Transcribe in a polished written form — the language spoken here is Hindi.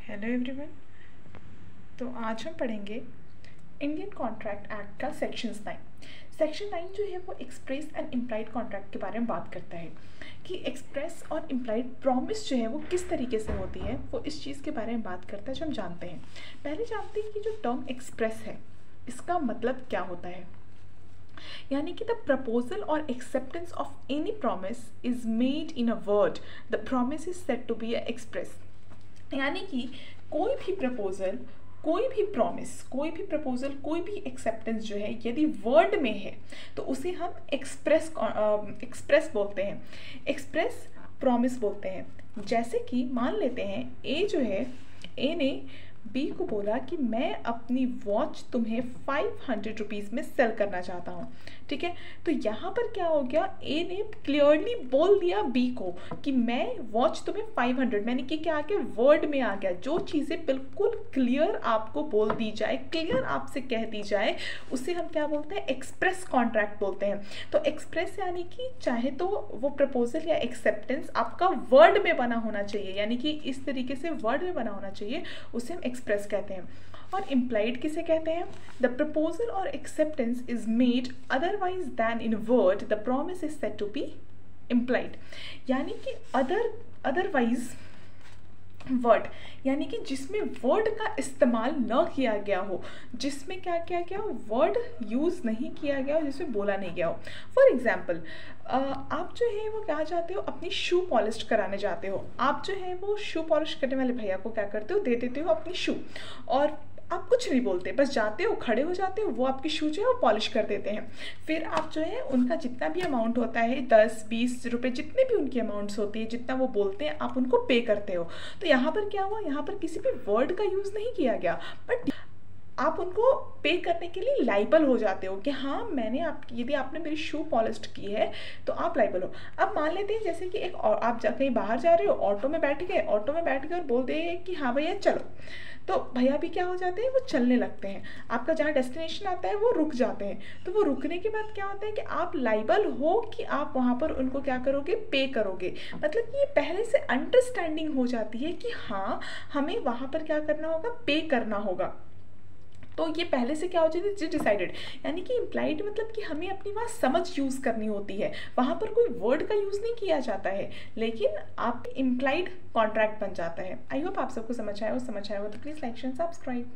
Hello everyone. तो आज हम पढ़ेंगे इंडियन कॉन्ट्रैक्ट एक्ट का सेक्शन 9 जो है वो एक्सप्रेस एंड इम्प्लाइड कॉन्ट्रैक्ट के बारे में बात करता है कि एक्सप्रेस और इम्प्लाइड प्रॉमिस जो है वो किस तरीके से होती है, वो इस चीज़ के बारे में बात करता है जो हम जानते हैं। पहले जानते हैं कि जो टर्म एक्सप्रेस है इसका मतलब क्या होता है। यानी कि द प्रपोजल और acceptance of any promise is made in a word, the promise is said to be express. यानी कि कोई भी प्रपोजल, कोई भी प्रॉमिस, कोई भी प्रपोजल, कोई भी एक्सेप्टेंस जो है यदि वर्ड में है तो उसे हम एक्सप्रेस बोलते हैं, एक्सप्रेस प्रॉमिस बोलते हैं। जैसे कि मान लेते हैं ए जो है, ए ने बी को बोला कि मैं अपनी वॉच तुम्हें 500 रुपीज़ में सेल करना चाहता हूँ। ठीक है, तो यहाँ पर क्या हो गया, ए ने क्लियरली बोल दिया बी को कि मैं वॉच तुम्हें 500, मैंने कि क्या आ गया, वर्ड में आ गया। जो चीज़ें बिल्कुल क्लियर आपको बोल दी जाए, क्लियर आपसे कह दी जाए, उसे हम क्या बोलते हैं, एक्सप्रेस कॉन्ट्रैक्ट बोलते हैं। तो एक्सप्रेस यानी कि चाहे तो वो प्रपोजल या एक्सेप्टेंस आपका वर्ड में बना होना चाहिए, यानी कि इस तरीके से वर्ड में बना होना चाहिए, उसे हम एक्सप्रेस कहते हैं। और इम्प्लाइड किसे कहते हैं, द प्रपोजल और acceptance is made otherwise than in word, the promise is said to be implied. यानी कि अदरवाइज वर्ड, यानी कि जिसमें वर्ड का इस्तेमाल न किया गया हो, जिसमें क्या किया गया हो, वर्ड यूज़ नहीं किया गया हो, जिसमें बोला नहीं गया हो। फॉर एग्जाम्पल, आप जो है वो क्या चाहते हो, अपनी शू पॉलिश कराने जाते हो, आप जो है वो शू पॉलिश करने वाले भैया को क्या करते हो, दे देते हो अपनी शू, और आप कुछ नहीं बोलते, बस जाते हो, खड़े हो जाते हो, वो आपकी शू जो है वो पॉलिश कर देते हैं। फिर आप जो है उनका जितना भी अमाउंट होता है, 10-20 रुपये, जितने भी उनकी अमाउंट्स होती है, जितना वो बोलते हैं, आप उनको पे करते हो। तो यहाँ पर क्या हुआ, यहाँ पर किसी भी वर्ड का यूज़ नहीं किया गया, बट आप उनको पे करने के लिए लाइबल हो जाते हो कि हाँ मैंने यदि आपने मेरी शू पॉलिश की है तो आप लाइबल हो। अब मान लेते हैं जैसे कि आप कहीं बाहर जा रहे हो, ऑटो में बैठ गए और बोल दे कि हाँ भैया चलो, तो भैया भी क्या हो जाते हैं, वो चलने लगते हैं, आपका जहाँ डेस्टिनेशन आता है वो रुक जाते हैं। तो वो रुकने के बाद क्या होता है कि आप लाइबल हो कि आप वहाँ पर उनको क्या करोगे, पे करोगे। मतलब कि ये पहले से अंडरस्टैंडिंग हो जाती है कि हाँ हमें वहाँ पर क्या करना होगा, पे करना होगा। तो ये पहले से क्या हो जाती है, डिसाइडेड। यानी कि इम्प्लाइड मतलब कि हमें अपनी वहाँ समझ यूज़ करनी होती है, वहाँ पर कोई वर्ड का यूज़ नहीं किया जाता है, लेकिन आप इम्प्लाइड कॉन्ट्रैक्ट बन जाता है। आई होप आप सबको समझ आया हो तो प्लीज़ लाइक शेयर सब्सक्राइब।